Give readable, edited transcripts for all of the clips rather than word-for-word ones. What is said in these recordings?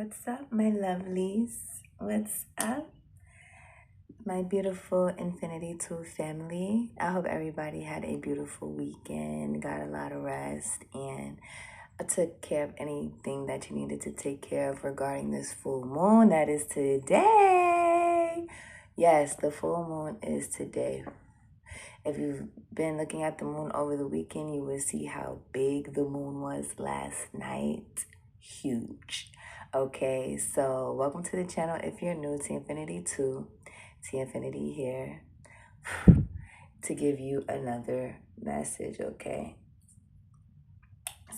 What's up, my lovelies? What's up, my beautiful Infinity 2 family? I hope everybody had a beautiful weekend, got a lot of rest, and took care of anything that you needed to take care of regarding this full moon that is today. Yes, the full moon is today. If you've been looking at the moon over the weekend, you will see how big the moon was last night. Huge. Okay, so welcome to the channel. If you're new, to Infinity 2, T Infinity here to give you another message, okay?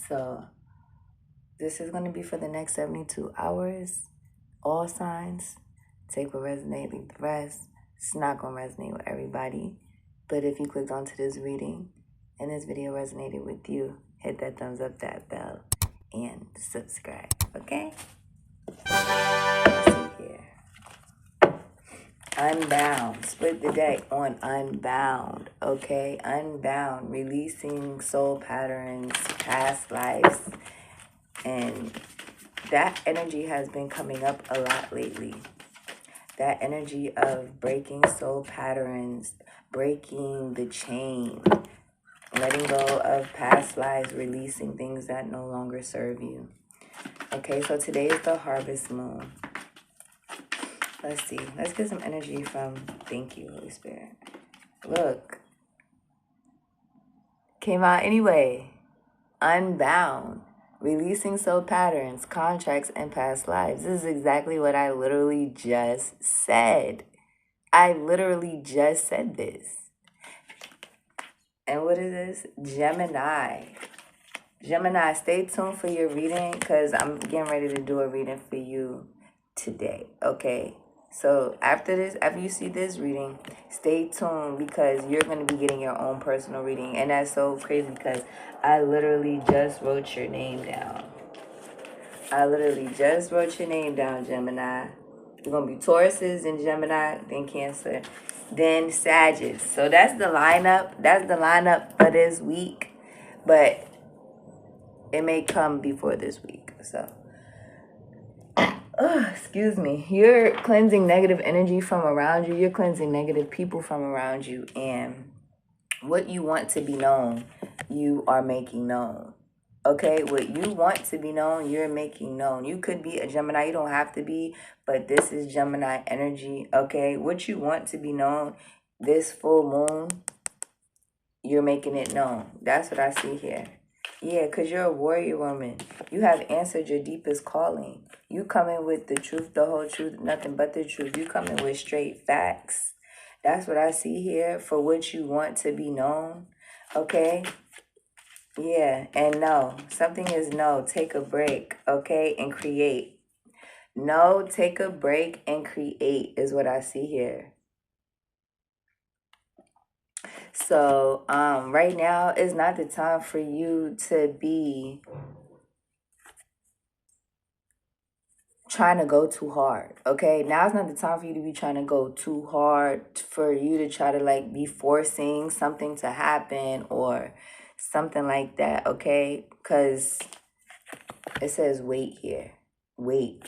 So this is going to be for the next 72 hours. All signs, take what resonates, leave the rest. It's not going to resonate with everybody. But if you clicked onto this reading and this video resonated with you, hit that thumbs up, that bell, and subscribe, okay? Let's see here. Unbound. Split the deck on Unbound, okay? Unbound. Releasing soul patterns, past lives. And that energy has been coming up a lot lately. That energy of breaking soul patterns, breaking the chain, letting go of past lives, releasing things that no longer serve you. Okay, so today is the harvest moon. Let's see. Let's get some energy from, thank you, Holy Spirit. Look. Came out anyway. Unbound. Releasing soul patterns, contracts, and past lives. This is exactly what I literally just said. I literally just said this. And what is this? Gemini. Gemini, stay tuned for your reading because I'm getting ready to do a reading for you today, okay? So after you see this reading, stay tuned because you're going to be getting your own personal reading. And that's so crazy because I literally just wrote your name down. I literally just wrote your name down, Gemini. You're going to be Tauruses and Gemini, then Cancer, then Sagittarius. So that's the lineup. That's the lineup for this week. But it may come before this week. So, excuse me. You're cleansing negative energy from around you. You're cleansing negative people from around you. And what you want to be known, you are making known. Okay, what you want to be known, you're making known. You could be a Gemini, you don't have to be, but this is Gemini energy, okay? What you want to be known, this full moon, you're making it known. That's what I see here. Yeah, because you're a warrior woman. You have answered your deepest calling. You coming with the truth, the whole truth, nothing but the truth. You coming with straight facts. That's what I see here for what you want to be known, okay? Yeah, and no, something is no, take a break, okay, and create. No, take a break and create is what I see here. So, right now is not the time for you to be trying to go too hard, okay? Now's not the time for you to be trying to go too hard, for you to try to like be forcing something to happen or something like that, okay? Because it says wait here. Wait.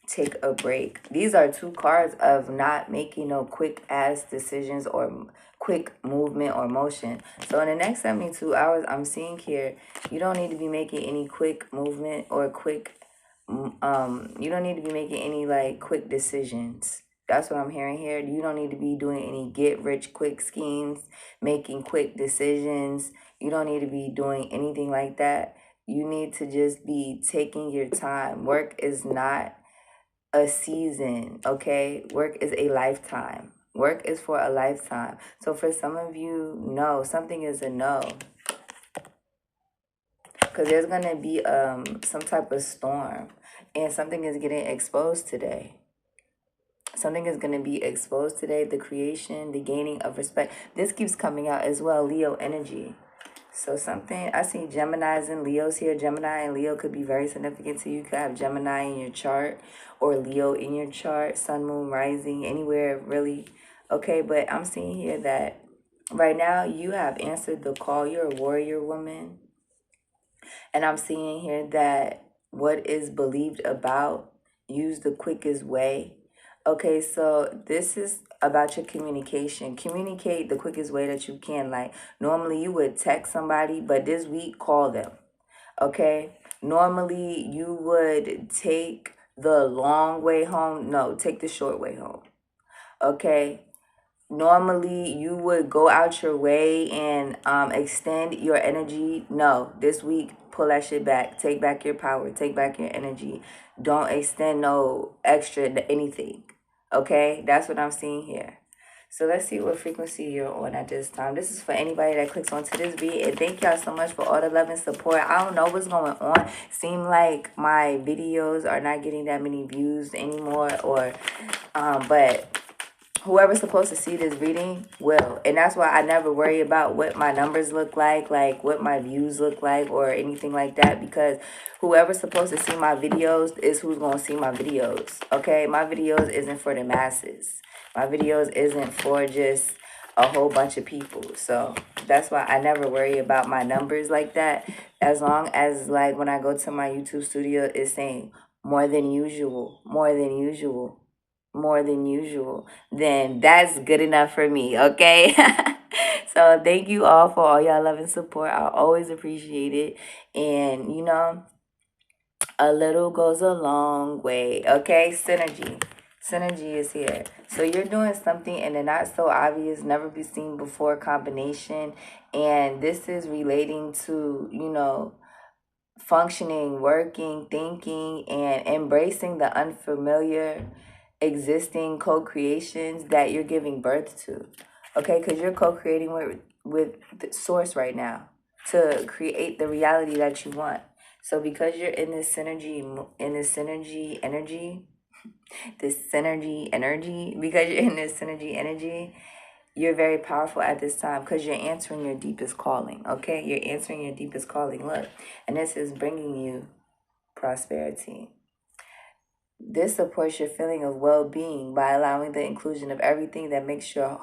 Take a break. These are two cards of not making no quick ass decisions or quick movement or motion. So in the next 72 hours, I'm seeing here, you don't need to be making any quick movement or quick, you don't need to be making any like quick decisions. That's what I'm hearing here. You don't need to be doing any get rich quick schemes, making quick decisions. You don't need to be doing anything like that. You need to just be taking your time. Work is not a season, okay? Work is a lifetime. Work is for a lifetime. So for some of you, no, something is a no. Because there's going to be some type of storm. And something is getting exposed today. Something is going to be exposed today. The creation, the gaining of respect. This keeps coming out as well, Leo energy. So something, I see Geminis and Leos here. Gemini and Leo could be very significant to you. You could have Gemini in your chart or Leo in your chart, sun, moon, rising, anywhere really. Okay, but I'm seeing here that right now you have answered the call. You're a warrior woman. And I'm seeing here that what is believed about, use the quickest way. Okay, so this is about your communication. Communicate the quickest way that you can. Like, normally you would text somebody, but this week, call them. Okay? Normally you would take the long way home. No, take the short way home. Okay? Normally you would go out your way and extend your energy. No, this week, pull that shit back. Take back your power. Take back your energy. Don't extend no extra anything. Okay? That's what I'm seeing here. So let's see what frequency you're on at this time. This is for anybody that clicks onto this video. And thank y'all so much for all the love and support. I don't know what's going on. Seem like my videos are not getting that many views anymore, or but whoever's supposed to see this reading will. And that's why I never worry about what my numbers look like what my views look like, or anything like that, because whoever's supposed to see my videos is who's going to see my videos. Okay? My videos isn't for the masses. My videos isn't for just a whole bunch of people. So that's why I never worry about my numbers like that. As long as, like, when I go to my YouTube studio, it's saying more than usual, more than usual, more than usual, then that's good enough for me. Okay? So thank you all for all y'all love and support. I always appreciate it. And you know, a little goes a long way. Okay? Synergy is here. So you're doing something in a not so obvious, never be seen before combination. And this is relating to, you know, functioning, working, thinking, and embracing the unfamiliar existing co-creations that you're giving birth to. Okay? Because you're co-creating with the source right now to create the reality that you want. So because you're in this synergy energy, because you're in this synergy energy, you're very powerful at this time because you're answering your deepest calling. Okay? You're answering your deepest calling. Look, and this is bringing you prosperity. This supports your feeling of well-being by allowing the inclusion of everything that makes your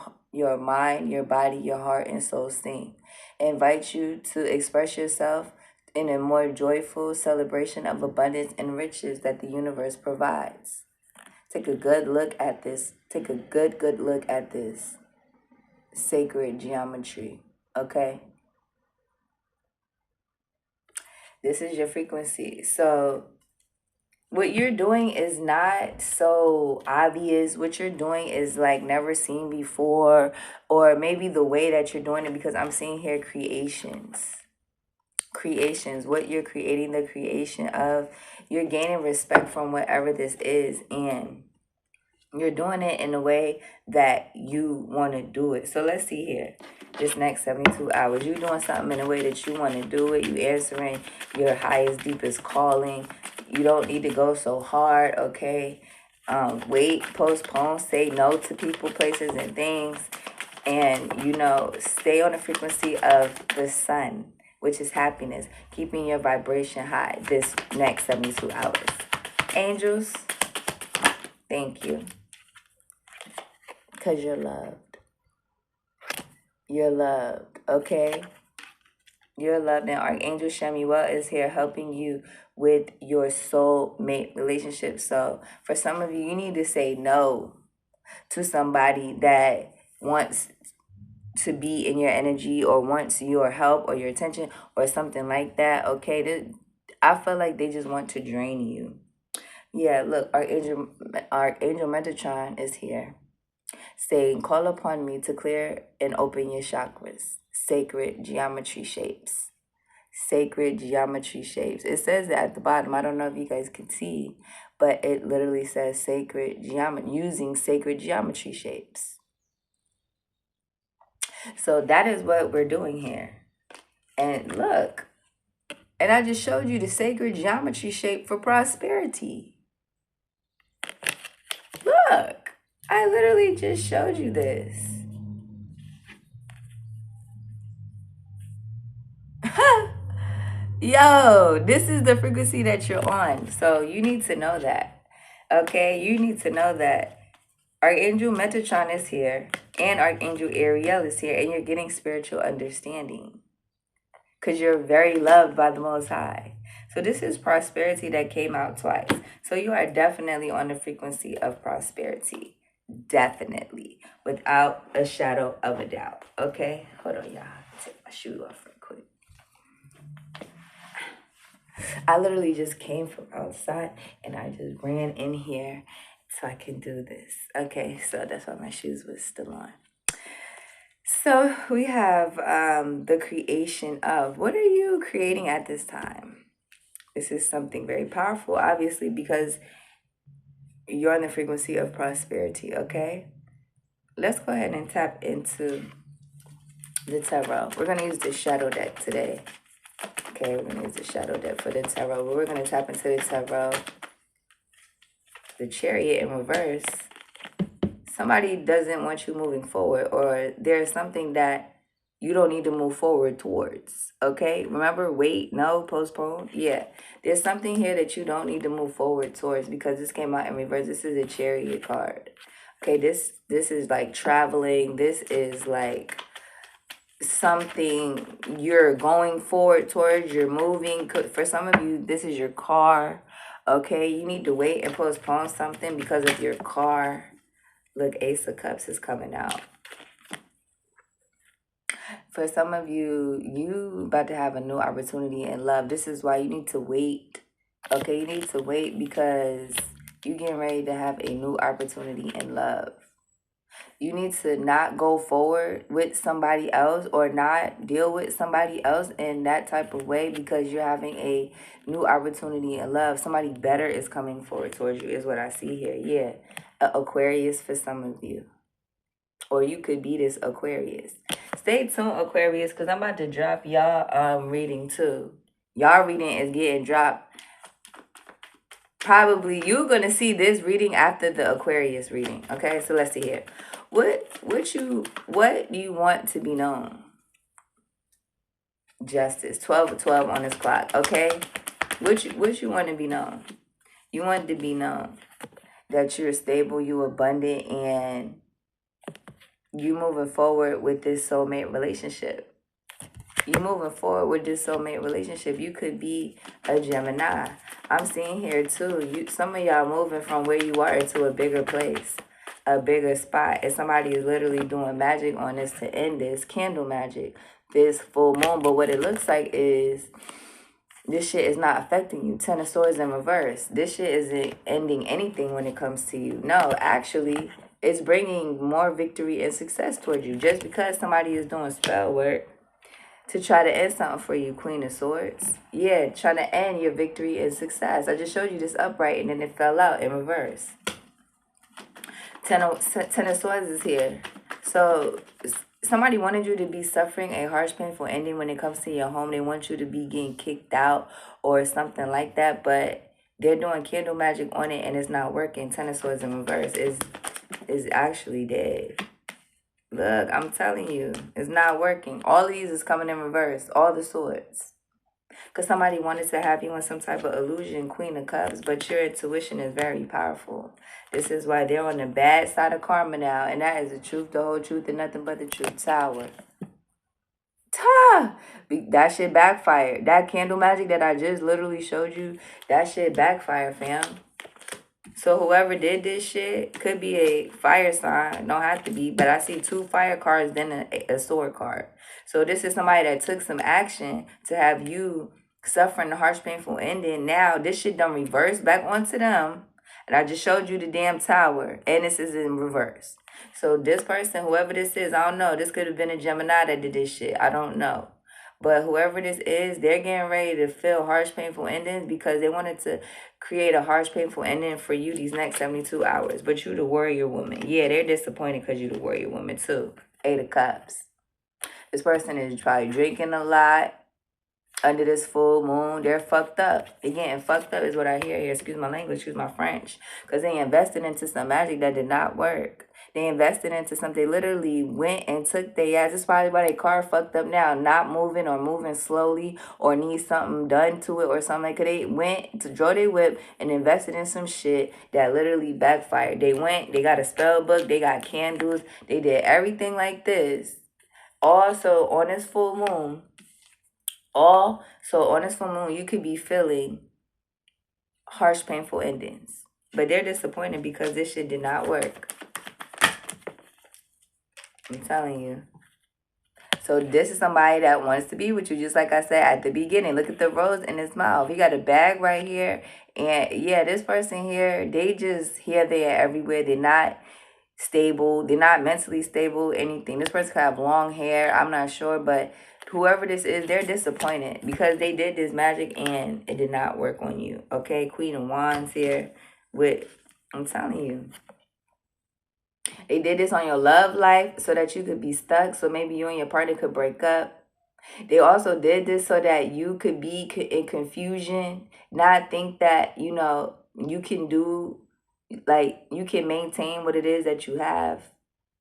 mind, your body, your heart, and soul sing. It invites you to express yourself in a more joyful celebration of abundance and riches that the universe provides. Take a good look at this. Take a good look at this sacred geometry. Okay? This is your frequency. So what you're doing is not so obvious. What you're doing is like never seen before, or maybe the way that you're doing it, because I'm seeing here creations. What you're creating, the creation of, you're gaining respect from whatever this is, and you're doing it in a way that you want to do it. So let's see here. This next 72 hours, you're doing something in a way that you want to do it. You answering your highest, deepest calling. You don't need to go so hard, okay? Wait, postpone, say no to people, places, and things. And, you know, stay on the frequency of the sun, which is happiness. Keeping your vibration high this next 72 hours. Angels, thank you. Because you're loved. You're loved, okay? You're loved. And Archangel Shemuel is here helping you with your soulmate relationship. So for some of you, you need to say no to somebody that wants to be in your energy or wants your help or your attention or something like that, okay? I feel like they just want to drain you. Yeah, look, Archangel Metatron is here, saying, call upon me to clear and open your chakras. Sacred geometry shapes. Sacred geometry shapes. It says that at the bottom. I don't know if you guys can see, but it literally says sacred geometry, using sacred geometry shapes. So that is what we're doing here. And look, and I just showed you the sacred geometry shape for prosperity. Look, I literally just showed you this. Yo, this is the frequency that you're on. So you need to know that. Okay? You need to know that Archangel Metatron is here and Archangel Ariel is here, and you're getting spiritual understanding because you're very loved by the Most High. So this is prosperity that came out twice. So you are definitely on the frequency of prosperity. Definitely. Without a shadow of a doubt. Okay? Hold on, y'all. Take my shoe off real quick. I literally just came from outside and I just ran in here so I can do this. Okay, so that's why my shoes was still on. So we have the creation of, what are you creating at this time? This is something very powerful, obviously, because you're on the frequency of prosperity, okay? Let's go ahead and tap into the tarot. We're going to use the shadow deck today. Okay, we're going to use the shadow deck for the tarot. But we're going to tap into the tarot. The Chariot in reverse. Somebody doesn't want you moving forward, or there's something that you don't need to move forward towards. Okay, remember, wait, no, postpone. Yeah, there's something here that you don't need to move forward towards because this came out in reverse. This is a Chariot card. Okay, this is like traveling. This is like something you're going forward towards. You're moving. For some of you, this is your car. Okay, you need to wait and postpone something because of your car. Look, Ace of Cups is coming out. For some of you, you about to have a new opportunity in love. This is why you need to wait. Okay, you need to wait because you're getting ready to have a new opportunity in love. You need to not go forward with somebody else or not deal with somebody else in that type of way because you're having a new opportunity in love. Somebody better is coming forward towards you is what I see here. Yeah, Aquarius for some of you. Or you could be this Aquarius. Stay tuned, Aquarius, because I'm about to drop y'all reading too. Y'all reading is getting dropped. Probably you're going to see this reading after the Aquarius reading. Okay, so let's see here. What do you want to be known? Justice. 12 of 12 on this clock. Okay, what you want to be known? You want to be known that you're stable, you're abundant, and you moving forward with this soulmate relationship. You moving forward with this soulmate relationship. You could be a Gemini. I'm seeing here too. Some of y'all moving from where you are to a bigger place, a bigger spot. And somebody is literally doing magic on this to end this candle magic, this full moon. But what it looks like is this shit is not affecting you. Ten of Swords in reverse. This shit isn't ending anything when it comes to you. No, actually, it's bringing more victory and success towards you. Just because somebody is doing spell work to try to end something for you, Queen of Swords. Yeah, trying to end your victory and success. I just showed you this upright and then it fell out in reverse. Ten of Swords is here. So somebody wanted you to be suffering a harsh, painful ending when it comes to your home. They want you to be getting kicked out or something like that, but they're doing candle magic on it and it's not working. Ten of Swords in reverse is actually dead. Look, I'm telling you, it's not working. All these is coming in reverse. All the swords. Because somebody wanted to have you in some type of illusion, Queen of Cups, but your intuition is very powerful. This is why they're on the bad side of karma now, and that is the truth, the whole truth, and nothing but the truth. Tower. That shit backfired. That candle magic that I just literally showed you, that shit backfired, fam. So whoever did this shit could be a fire sign. Don't have to be. But I see 2 fire cards, then a sword card. So this is somebody that took some action to have you suffering the harsh, painful ending. Now this shit done reverse back onto them. And I just showed you the damn tower. And this is in reverse. So this person, whoever this is, I don't know. This could have been a Gemini that did this shit. I don't know. But whoever this is, they're getting ready to feel harsh, painful endings because they wanted to create a harsh, painful ending for you these next 72 hours. But you the warrior woman. Yeah, they're disappointed because you the warrior woman too. 8 of Cups. This person is probably drinking a lot under this full moon. They're fucked up. They're getting fucked up is what I hear here. Excuse my language, excuse my French. Because they invested into some magic that did not work. They invested into something. They literally went and took their ass. That's probably why their car fucked up now. Not moving or moving slowly or need something done to it or something like that. They went to draw their whip and invested in some shit that literally backfired. They went, they got a spell book, they got candles. They did everything like this. Also, on this full moon, So on this full moon, you could be feeling harsh, painful endings. But they're disappointed because this shit did not work. I'm telling you. So this is somebody that wants to be with you, just like I said at the beginning. Look at the rose in his mouth. He got a bag right here. And yeah, this person here, they just here, there, everywhere. They're not stable. They're not mentally stable, anything. This person could have long hair. I'm not sure, but whoever this is, they're disappointed because they did this magic and it did not work on you. Okay, Queen of Wands here with, I'm telling you. They did this on your love life so that you could be stuck. So maybe you and your partner could break up. They also did this so that you could be in confusion, not think that, you know, you can do, like, you can maintain what it is that you have,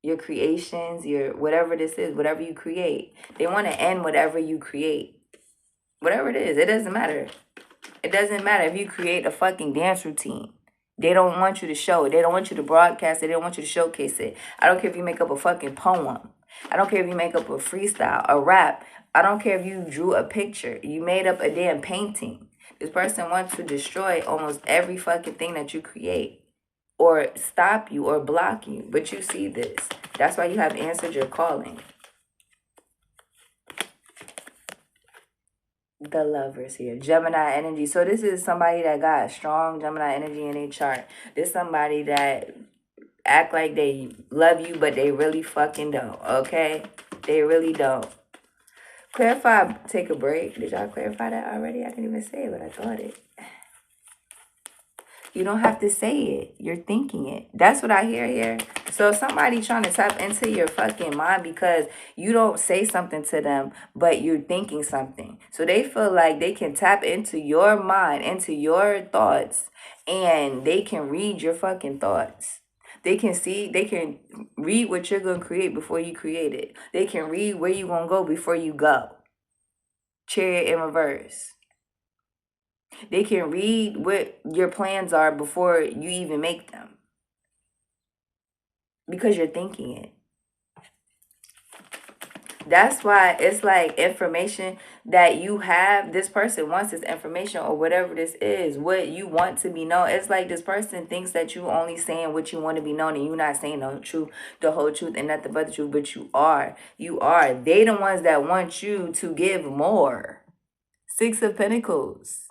your creations, your whatever this is, whatever you create. They want to end whatever you create. Whatever it is, it doesn't matter. It doesn't matter if you create a fucking dance routine. They don't want you to show it. They don't want you to broadcast it. They don't want you to showcase it. I don't care if you make up a fucking poem. I don't care if you make up a freestyle, a rap. I don't care if you drew a picture. You made up a damn painting. This person wants to destroy almost every fucking thing that you create, or stop you or block you. But you see this. That's why you have answered your calling. The Lovers here. Gemini energy. So this is somebody that got strong Gemini energy in their chart. This somebody that act like they love you, but they really fucking don't. Okay? They really don't. Clarify, take a break. Did y'all clarify that already? I didn't even say it, but I thought it. You don't have to say it. You're thinking it. That's what I hear here. So if somebody trying to tap into your fucking mind because you don't say something to them, but you're thinking something. So they feel like they can tap into your mind, into your thoughts, and they can read your fucking thoughts. They can see, they can read what you're going to create before you create it. They can read where you're going to go before you go. Chariot in reverse. They can read what your plans are before you even make them. Because you're thinking it. That's why it's like information that you have. This person wants this information or whatever this is. What you want to be known. It's like this person thinks that you only saying what you want to be known. And you're not saying the truth, the whole truth, and nothing but the truth. But you are. You are. They the ones that want you to give more. Six of Pentacles.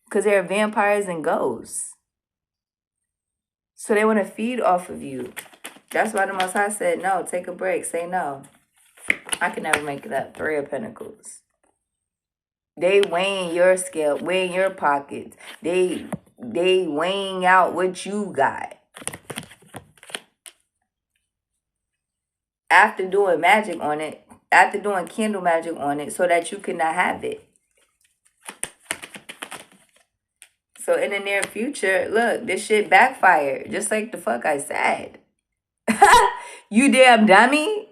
Because they're vampires and ghosts. So they want to feed off of you. That's why the Most High said, no, take a break. Say no. I can never make it up. Three of Pentacles. They weighing your scale, weighing your pockets. They weighing out what you got. After doing magic on it, after doing candle magic on it, so that you cannot have it. So in the near future, look, this shit backfired. Just like the fuck I said. You damn dummy.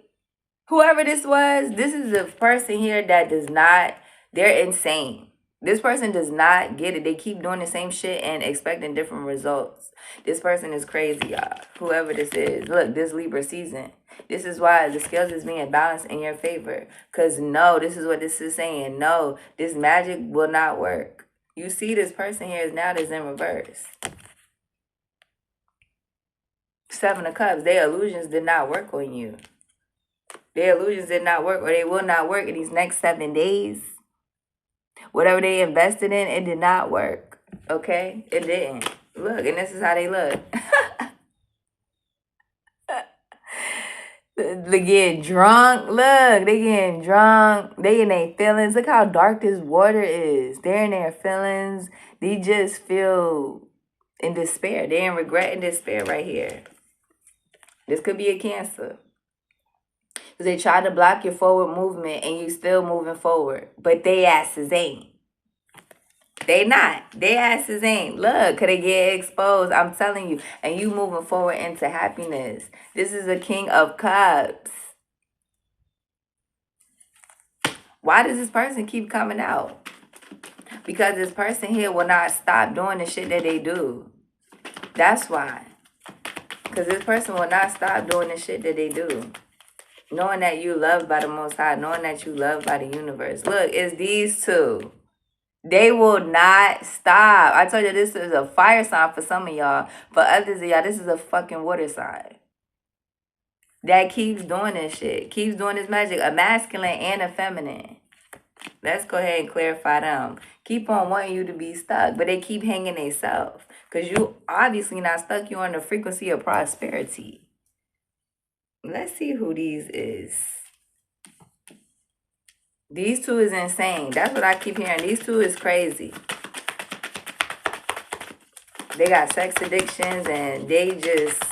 Whoever this was, this is a person here that does not, they're insane. This person does not get it. They keep doing the same shit and expecting different results. This person is crazy, y'all. Whoever this is. Look, this Libra season. This is why the scales is being balanced in your favor. Because no, this is what this is saying. No, this magic will not work. You see this person here is now that's in reverse. Seven of Cups. Their illusions did not work on you. Their illusions did not work, or they will not work in these next 7 days. Whatever they invested in, it did not work. Okay? It didn't. Look, and this is how they look. They getting drunk. Look, they getting drunk. They in their feelings. Look how dark this water is. They're in their feelings. They just feel in despair. They're in regret and despair right here. This could be a Cancer. Because they try to block your forward movement and you still moving forward. But they asses ain't. They not. They asses ain't. Look, could they get exposed? I'm telling you. And you moving forward into happiness. This is a King of Cups. Why does this person keep coming out? Because this person here will not stop doing the shit that they do. That's why. Because this person will not stop doing the shit that they do. Knowing that you loved by the Most High, knowing that you loved by the universe. Look, it's these two. They will not stop. I told you this is a fire sign for some of y'all. For others of y'all, this is a fucking water sign. That keeps doing this shit. Keeps doing this magic. A masculine and a feminine. Let's go ahead and clarify them. Keep on wanting you to be stuck, but they keep hanging themselves. Because you obviously not stuck. You're on the frequency of prosperity. Let's see who these is. These two is insane. That's what I keep hearing. These two is crazy. They got sex addictions and they just...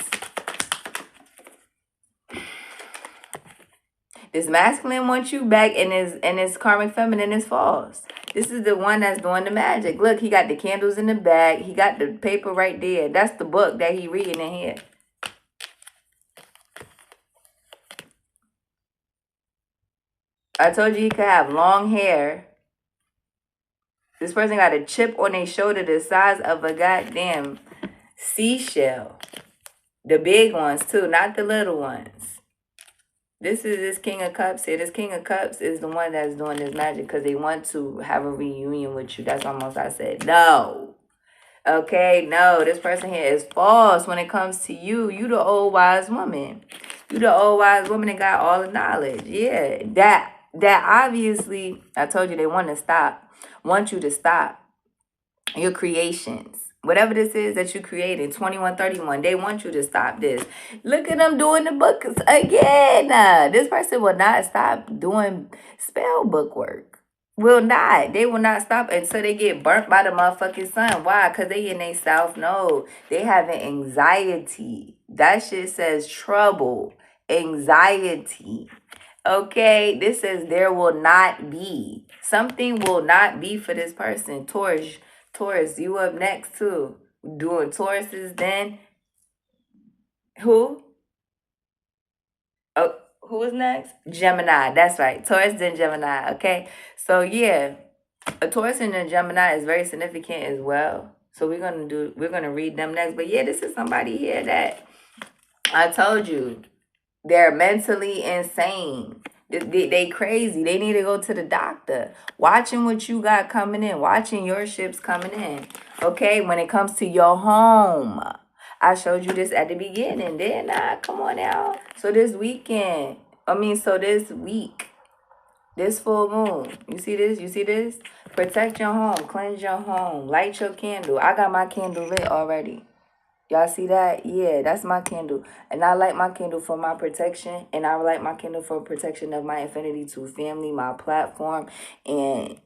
This masculine wants you back and his karmic feminine is false. This is the one that's doing the magic. Look, he got the candles in the back. He got the paper right there. That's the book that he reading in here. I told you he could have long hair. This person got a chip on their shoulder the size of a goddamn seashell. The big ones too, not the little ones. This is this King of Cups here. This King of Cups is the one that's doing this magic because they want to have a reunion with you. That's almost I said. No. Okay, no. This person here is false when it comes to you. You the old wise woman. You the old wise woman that got all the knowledge. Yeah. That obviously, I told you they want to stop. Want you to stop your creations. Whatever this is that you created, 2131, they want you to stop this. Look at them doing the books again. This person will not stop doing spell book work. Will not. They will not stop until they get burnt by the motherfucking sun. Why? Because they in they South Node. They having anxiety. That shit says trouble. Anxiety. Okay? This says there will not be. Something will not be for this person. Taurus, you up next too. Doing Tauruses then. Who? Oh, who is next? Gemini. That's right. Taurus then Gemini. Okay. So yeah, a Taurus and a Gemini is very significant as well. So we're gonna read them next. But yeah, this is somebody here that I told you they're mentally insane. They crazy. They need to go to the doctor. Watching what you got coming in. Watching your ships coming in. Okay? When it comes to your home. I showed you this at the beginning, didn't I? Come on now. So this weekend. So this week. This full moon. You see this? You see this? Protect your home. Cleanse your home. Light your candle. I got my candle lit already. Y'all see that? Yeah, that's my candle. And I light my candle for my protection. And I light my candle for protection of my Infinity 2 family, my platform, and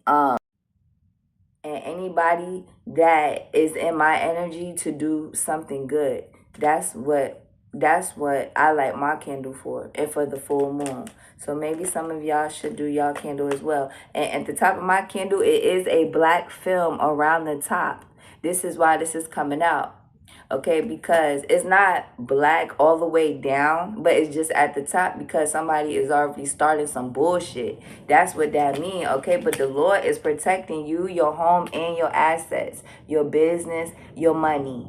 anybody that is in my energy to do something good. That's what I light my candle for. And for the full moon. So maybe some of y'all should do y'all candle as well. And at the top of my candle, it is a black film around the top. This is why this is coming out. Okay, because it's not black all the way down, but it's just at the top because somebody is already starting some bullshit. That's what that means, okay? But the Lord is protecting you, your home, and your assets, your business, your money.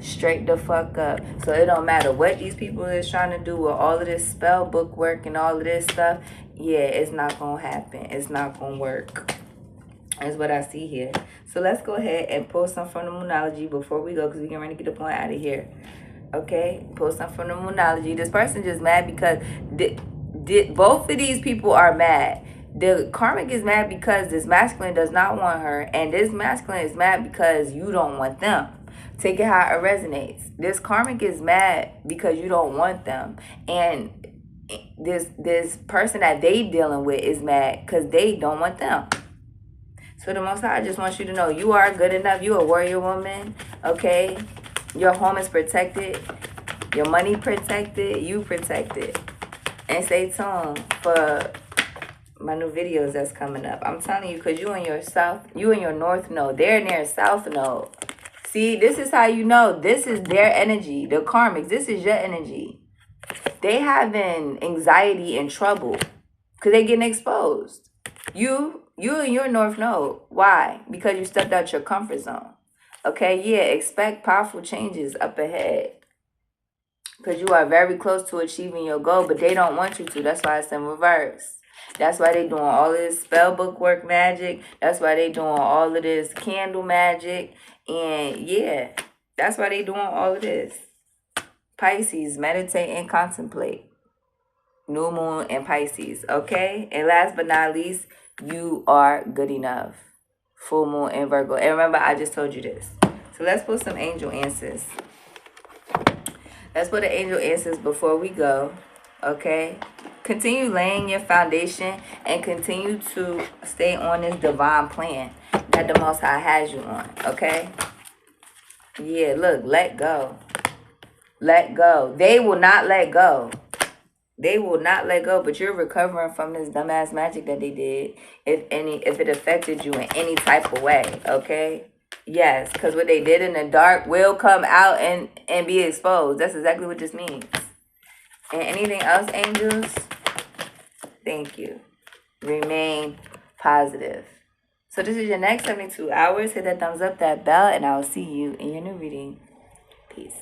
Straight the fuck up. So it don't matter what these people is trying to do with all of this spell book work and all of this stuff. Yeah, it's not going to happen. It's not going to work. That's what I see here. So let's go ahead and pull some from the Moonology before we go because we can ready to get the point out of here. Okay? Pull some from the Moonology. This person just mad because both of these people are mad. The karmic is mad because this masculine does not want her. And this masculine is mad because you don't want them. Take it how it resonates. This karmic is mad because you don't want them. And this person that they dealing with is mad because they don't want them. So the Most High just wants you to know you are good enough. You a warrior woman, okay? Your home is protected. Your money protected. You protected. And stay tuned for my new videos that's coming up. I'm telling you, because you in your north node. They're in their south node. See, this is how you know. This is their energy. The karmics. This is your energy. They having anxiety and trouble because they getting exposed. You in your north node. Why? Because you stepped out your comfort zone. Okay, yeah, expect powerful changes up ahead. Because you are very close to achieving your goal, but they don't want you to. That's why it's in reverse. That's why they doing all this spell book work magic. That's why they doing all of this candle magic. And yeah, that's why they doing all of this. Pisces, meditate and contemplate. New moon and Pisces, okay? And last but not least, you are good enough. Full moon and Virgo. And remember, I just told you this. So let's put some angel answers. Let's put the angel answers before we go, okay? Continue laying your foundation and continue to stay on this divine plan that the Most High has you on, okay? Yeah, look, let go. Let go. They will not let go. They will not let go, but you're recovering from this dumbass magic that they did. If it affected you in any type of way, okay? Yes, because what they did in the dark will come out and be exposed. That's exactly what this means. And anything else, angels? Thank you. Remain positive. So this is your next 72 hours. Hit that thumbs up, that bell, and I will see you in your new reading. Peace.